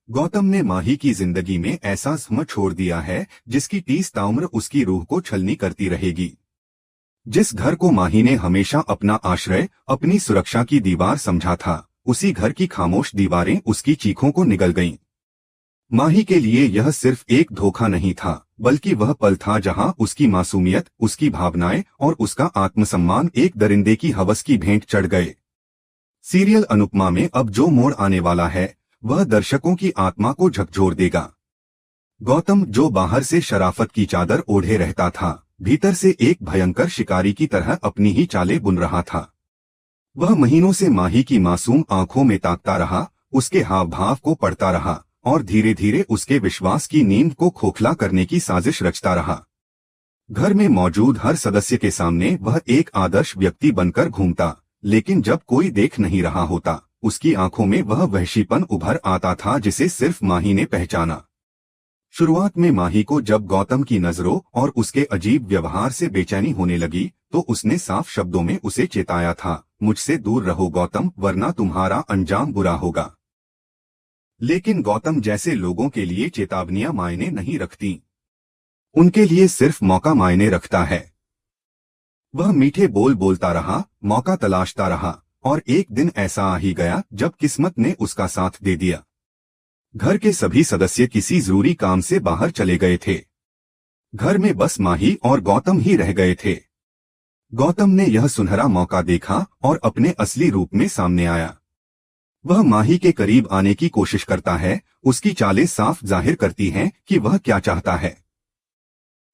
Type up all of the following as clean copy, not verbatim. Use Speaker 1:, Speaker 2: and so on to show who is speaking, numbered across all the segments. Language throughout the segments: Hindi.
Speaker 1: गौतम ने माही की जिंदगी में ऐसा स्म छोड़ दिया है जिसकी टीस ताउम्र उसकी रूह को छलनी करती रहेगी। जिस घर को माही ने हमेशा अपना आश्रय, अपनी सुरक्षा की दीवार समझा था, उसी घर की खामोश दीवारें उसकी चीखों को निगल गईं। माही के लिए यह सिर्फ एक धोखा नहीं था, बल्कि वह पल था जहां उसकी मासूमियत, उसकी भावनाएं और उसका आत्मसम्मान एक दरिंदे की हवस की भेंट चढ़ गए। सीरियल अनुपमा में अब जो मोड़ आने वाला है वह दर्शकों की आत्मा को झकझोर देगा। गौतम, जो बाहर से शराफत की चादर ओढ़े रहता था, भीतर से एक भयंकर शिकारी की तरह अपनी ही चालें बुन रहा था। वह महीनों से माही की मासूम आंखों में ताकता रहा, उसके हाव भाव को पढ़ता रहा और धीरे धीरे उसके विश्वास की नींद को खोखला करने की साजिश रचता रहा। घर में मौजूद हर सदस्य के सामने वह एक आदर्श व्यक्ति बनकर घूमता, लेकिन जब कोई देख नहीं रहा होता, उसकी आंखों में वह वहशीपन उभर आता था जिसे सिर्फ माही ने पहचाना। शुरुआत में माही को जब गौतम की नजरों और उसके अजीब व्यवहार से बेचैनी होने लगी, तो उसने साफ शब्दों में उसे चेताया था, मुझसे दूर रहो गौतम, वरना तुम्हारा अंजाम बुरा होगा। लेकिन गौतम जैसे लोगों के लिए चेतावनियां मायने नहीं रखती। उनके लिए सिर्फ मौका मायने रखता है। वह मीठे बोल बोलता रहा, मौका तलाशता रहा, और एक दिन ऐसा आ ही गया जब किस्मत ने उसका साथ दे दिया। घर के सभी सदस्य किसी जरूरी काम से बाहर चले गए थे। घर में बस माही और गौतम ही रह गए थे। गौतम ने यह सुनहरा मौका देखा और अपने असली रूप में सामने आया। वह माही के करीब आने की कोशिश करता है, उसकी चालें साफ जाहिर करती हैं कि वह क्या चाहता है।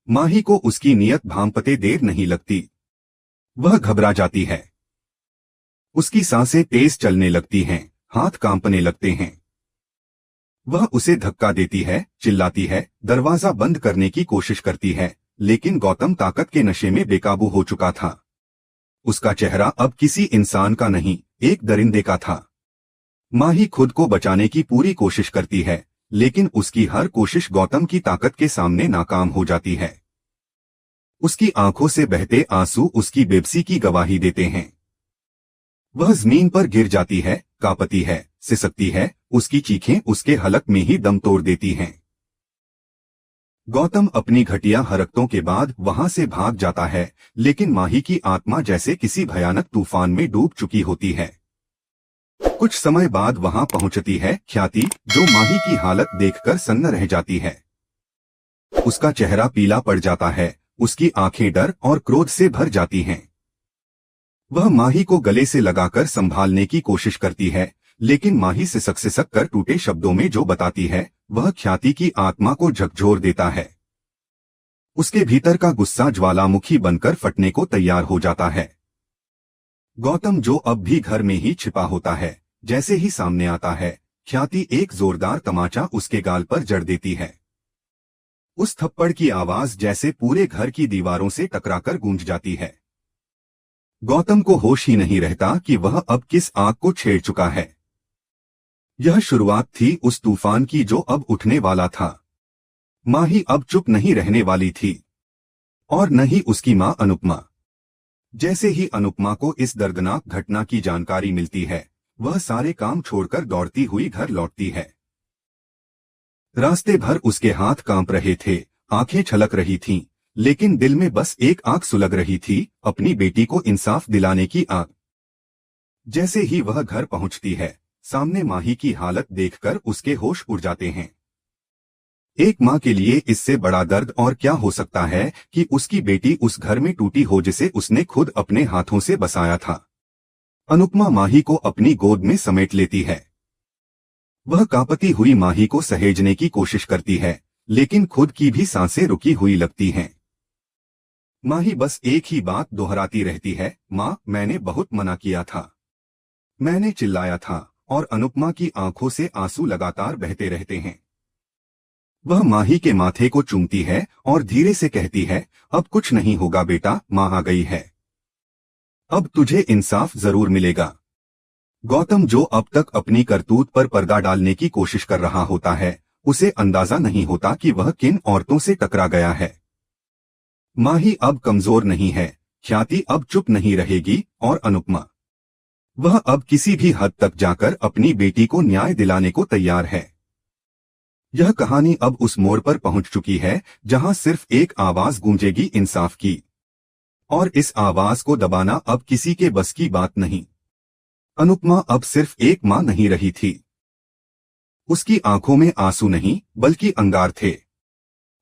Speaker 1: माही को उसकी नियत भांपते देर नहीं लगती। वह घबरा जाती है। उसकी सांसें तेज चलने लगती हैं, हाथ कांपने लगते हैं। वह उसे धक्का देती है, चिल्लाती है, दरवाजा बंद करने की कोशिश करती है, लेकिन गौतम ताकत के नशे में बेकाबू हो चुका था। उसका चेहरा अब किसी इंसान का नहीं, एक दरिंदे का था। माही खुद को बचाने की पूरी कोशिश करती है, लेकिन उसकी हर कोशिश गौतम की ताकत के सामने नाकाम हो जाती है। उसकी आंखों से बहते आंसू उसकी बेबसी की गवाही देते हैं। वह जमीन पर गिर जाती है, कांपती है, सिसकती है, उसकी चीखें उसके हलक में ही दम तोड़ देती हैं। गौतम अपनी घटिया हरकतों के बाद वहां से भाग जाता है, लेकिन माही की आत्मा जैसे किसी भयानक तूफान में डूब चुकी होती है। कुछ समय बाद वहां पहुंचती है ख्याति, जो माही की हालत देखकर सन्न रह जाती है। उसका चेहरा पीला पड़ जाता है, उसकी आंखें डर और क्रोध से भर जाती हैं। वह माही को गले से लगाकर संभालने की कोशिश करती है, लेकिन माही सिसक कर टूटे शब्दों में जो बताती है, वह ख्याति की आत्मा को झकझोर देता है। उसके भीतर का गुस्सा ज्वालामुखी बनकर फटने को तैयार हो जाता है। गौतम, जो अब भी घर में ही छिपा होता है, जैसे ही सामने आता है, ख्याति एक जोरदार तमाचा उसके गाल पर जड़ देती है। उस थप्पड़ की आवाज जैसे पूरे घर की दीवारों से टकराकर गूंज जाती है। गौतम को होश ही नहीं रहता कि वह अब किस आग को छेड़ चुका है। यह शुरुआत थी उस तूफान की जो अब उठने वाला था। माही अब चुप नहीं रहने वाली थी, और न ही उसकी मां अनुपमा। जैसे ही अनुपमा को इस दर्दनाक घटना की जानकारी मिलती है, वह सारे काम छोड़कर दौड़ती हुई घर लौटती है। रास्ते भर उसके हाथ कांप रहे थे, आंखें छलक रही थीं, लेकिन दिल में बस एक आग सुलग रही थी, अपनी बेटी को इंसाफ दिलाने की आग। जैसे ही वह घर पहुंचती है, सामने माही की हालत देखकर उसके होश उड़ जाते हैं। एक मां के लिए इससे बड़ा दर्द और क्या हो सकता है कि उसकी बेटी उस घर में टूटी हो जिसे उसने खुद अपने हाथों से बसाया था। अनुपमा माही को अपनी गोद में समेट लेती है। वह कांपती हुई माही को सहेजने की कोशिश करती है, लेकिन खुद की भी सांसें रुकी हुई लगती हैं। माही बस एक ही बात दोहराती रहती है, माँ, मैंने बहुत मना किया था, मैंने चिल्लाया था, और अनुपमा की आंखों से आंसू लगातार बहते रहते हैं। वह माही के माथे को चूमती है और धीरे से कहती है, अब कुछ नहीं होगा बेटा, माँ आ गई है, अब तुझे इंसाफ जरूर मिलेगा। गौतम, जो अब तक अपनी करतूत पर पर्दा डालने की कोशिश कर रहा होता है, उसे अंदाजा नहीं होता कि वह किन औरतों से टकरा गया है। माही अब कमजोर नहीं है, ख्याति अब चुप नहीं रहेगी, और अनुपमा, वह अब किसी भी हद तक जाकर अपनी बेटी को न्याय दिलाने को तैयार है। यह कहानी अब उस मोड़ पर पहुंच चुकी है जहां सिर्फ एक आवाज गूंजेगी इंसाफ की, और इस आवाज को दबाना अब किसी के बस की बात नहीं। अनुपमा अब सिर्फ एक मां नहीं रही थी। उसकी आंखों में आंसू नहीं बल्कि अंगार थे।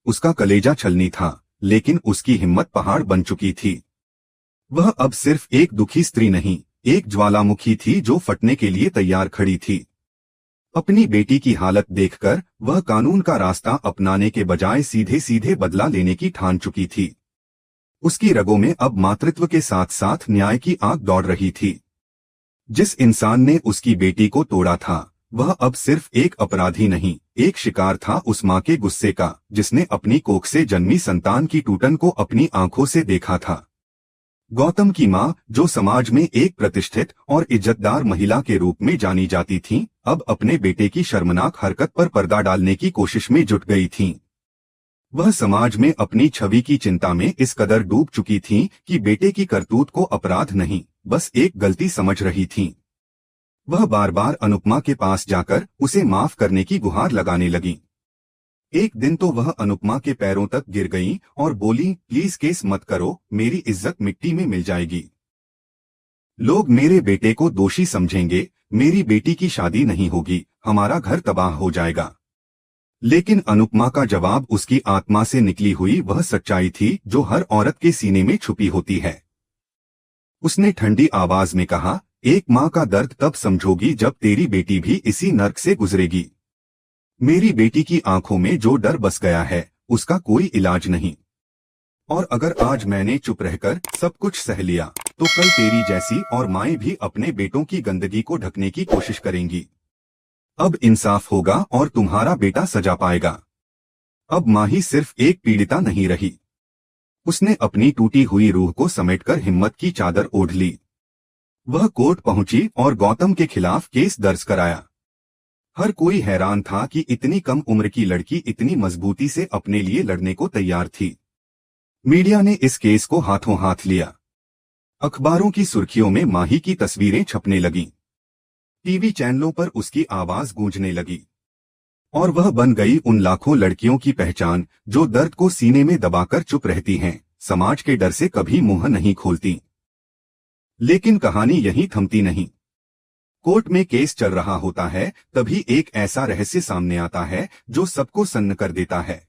Speaker 1: उसका कलेजा छलनी था, लेकिन उसकी हिम्मत पहाड़ बन चुकी थी। वह अब सिर्फ एक दुखी स्त्री नहीं, एक ज्वालामुखी थी जो फटने के लिए तैयार खड़ी थी। अपनी बेटी की हालत देखकर वह कानून का रास्ता अपनाने के बजाय सीधे सीधे बदला लेने की ठान चुकी थी। उसकी रगों में अब मातृत्व के साथ साथ न्याय की आग दौड़ रही थी। जिस इंसान ने उसकी बेटी को तोड़ा था, वह अब सिर्फ एक अपराधी नहीं, एक शिकार था उस मां के गुस्से का, जिसने अपनी कोख से जन्मी संतान की टूटन को अपनी आंखों से देखा था। गौतम की मां, जो समाज में एक प्रतिष्ठित और इज्जतदार महिला के रूप में जानी जाती थीं, अब अपने बेटे की शर्मनाक हरकत पर पर्दा डालने की कोशिश में जुट गई थीं। वह समाज में अपनी छवि की चिंता में इस कदर डूब चुकी थीं कि बेटे की करतूत को अपराध नहीं, बस एक गलती समझ रही थीं। वह बार बार अनुपमा के पास जाकर उसे माफ करने की गुहार लगाने लगी। एक दिन तो वह अनुपमा के पैरों तक गिर गईं और बोली, प्लीज केस मत करो, मेरी इज्जत मिट्टी में मिल जाएगी। लोग मेरे बेटे को दोषी समझेंगे, मेरी बेटी की शादी नहीं होगी, हमारा घर तबाह हो जाएगा। लेकिन अनुपमा का जवाब उसकी आत्मा से निकली हुई वह सच्चाई थी जो हर औरत के सीने में छुपी होती है। उसने ठंडी आवाज में कहा, एक माँ का दर्द तब समझोगी जब तेरी बेटी भी इसी नर्क से गुजरेगी। मेरी बेटी की आंखों में जो डर बस गया है, उसका कोई इलाज नहीं। और अगर आज मैंने चुप रहकर सब कुछ सह लिया, तो कल तेरी जैसी और माएं भी अपने बेटों की गंदगी को ढकने की कोशिश करेंगी। अब इंसाफ होगा और तुम्हारा बेटा सजा पाएगा। अब माही सिर्फ एक पीड़िता नहीं रही। उसने अपनी टूटी हुई रूह को समेटकर हिम्मत की चादर ओढ़ ली। वह कोर्ट पहुंची और गौतम के खिलाफ केस दर्ज कराया। हर कोई हैरान था कि इतनी कम उम्र की लड़की इतनी मजबूती से अपने लिए लड़ने को तैयार थी। मीडिया ने इस केस को हाथों हाथ लिया। अखबारों की सुर्खियों में माही की तस्वीरें छपने लगीं। टीवी चैनलों पर उसकी आवाज गूंजने लगी, और वह बन गई उन लाखों लड़कियों की पहचान जो दर्द को सीने में दबाकर चुप रहती हैं, समाज के डर से कभी मुंह नहीं खोलती। लेकिन कहानी यहीं थमती नहीं। कोर्ट में केस चल रहा होता है, तभी एक ऐसा रहस्य सामने आता है जो सबको सन्न कर देता है।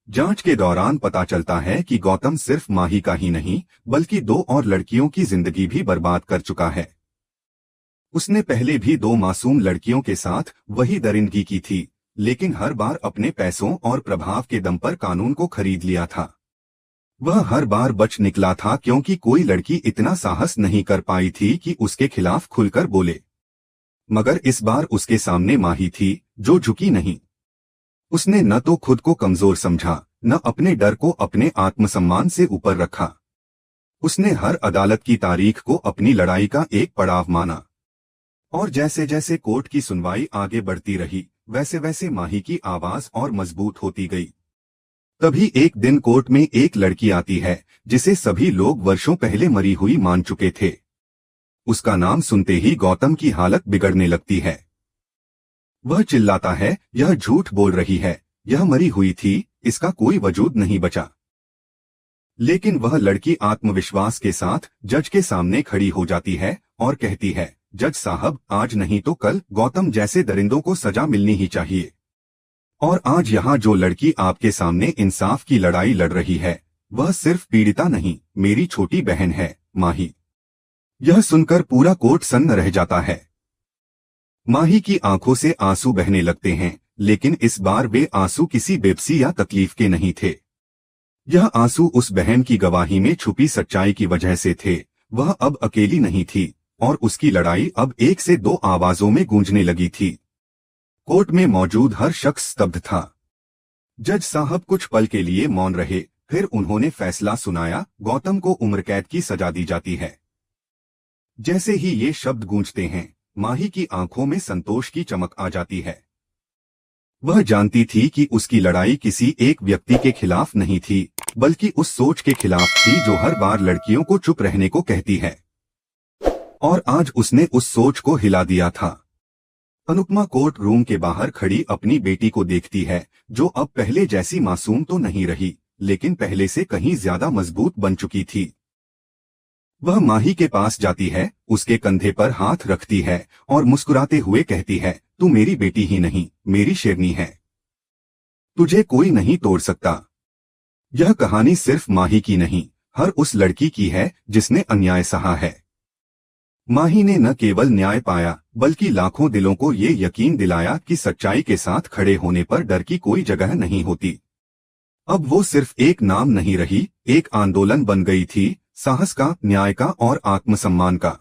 Speaker 1: जांच के दौरान पता चलता है कि गौतम सिर्फ माही का ही नहीं, बल्कि 2 और लड़कियों की जिंदगी भी बर्बाद कर चुका है। उसने पहले भी 2 मासूम लड़कियों के साथ वही दरिंदगी की थी, लेकिन हर बार अपने पैसों और प्रभाव के दम पर कानून को खरीद लिया था। वह हर बार बच निकला था क्योंकि कोई लड़की इतना साहस नहीं कर पाई थी कि उसके खिलाफ खुलकर बोले। मगर इस बार उसके सामने माही थी, जो झुकी नहीं। उसने न तो खुद को कमजोर समझा, न अपने डर को अपने आत्मसम्मान से ऊपर रखा। उसने हर अदालत की तारीख को अपनी लड़ाई का एक पड़ाव माना। और जैसे जैसे कोर्ट की सुनवाई आगे बढ़ती रही, वैसे वैसे माही की आवाज और मजबूत होती गई। तभी एक दिन कोर्ट में एक लड़की आती है जिसे सभी लोग वर्षों पहले मरी हुई मान चुके थे। उसका नाम सुनते ही गौतम की हालत बिगड़ने लगती है। वह चिल्लाता है, यह झूठ बोल रही है, यह मरी हुई थी, इसका कोई वजूद नहीं बचा। लेकिन वह लड़की आत्मविश्वास के साथ जज के सामने खड़ी हो जाती है और कहती है, जज साहब, आज नहीं तो कल गौतम जैसे दरिंदों को सजा मिलनी ही चाहिए। और आज यहाँ जो लड़की आपके सामने इंसाफ की लड़ाई लड़ रही है, वह सिर्फ पीड़िता नहीं, मेरी छोटी बहन है, माही। यह सुनकर पूरा कोर्ट सन्न रह जाता है। माही की आंखों से आंसू बहने लगते हैं, लेकिन इस बार वे आंसू किसी बेबसी या तकलीफ के नहीं थे। यह आंसू उस बहन की गवाही में छुपी सच्चाई की वजह से थे। वह अब अकेली नहीं थी, और उसकी लड़ाई अब 1 से 2 आवाजों में गूंजने लगी थी। कोर्ट में मौजूद हर शख्स स्तब्ध था। जज साहब कुछ पल के लिए मौन रहे, फिर उन्होंने फैसला सुनाया, गौतम को उम्र कैद की सजा दी जाती है। जैसे ही ये शब्द गूंजते हैं, माही की आंखों में संतोष की चमक आ जाती है। वह जानती थी कि उसकी लड़ाई किसी एक व्यक्ति के खिलाफ नहीं थी, बल्कि उस सोच के खिलाफ थी जो हर बार लड़कियों को चुप रहने को कहती है। और आज उसने उस सोच को हिला दिया था। अनुपमा कोर्ट रूम के बाहर खड़ी अपनी बेटी को देखती है, जो अब पहले जैसी मासूम तो नहीं रही, लेकिन पहले से कहीं ज्यादा मजबूत बन चुकी थी। वह माही के पास जाती है, उसके कंधे पर हाथ रखती है और मुस्कुराते हुए कहती है, तू मेरी बेटी ही नहीं, मेरी शेरनी है। तुझे कोई नहीं तोड़ सकता। यह कहानी सिर्फ माही की नहीं, हर उस लड़की की है जिसने अन्याय सहा है। माही ने न केवल न्याय पाया, बल्कि लाखों दिलों को ये यकीन दिलाया कि सच्चाई के साथ खड़े होने पर डर की कोई जगह नहीं होती। अब वो सिर्फ एक नाम नहीं रही, एक आंदोलन बन गई थी, साहस का, न्याय का और आत्मसम्मान का।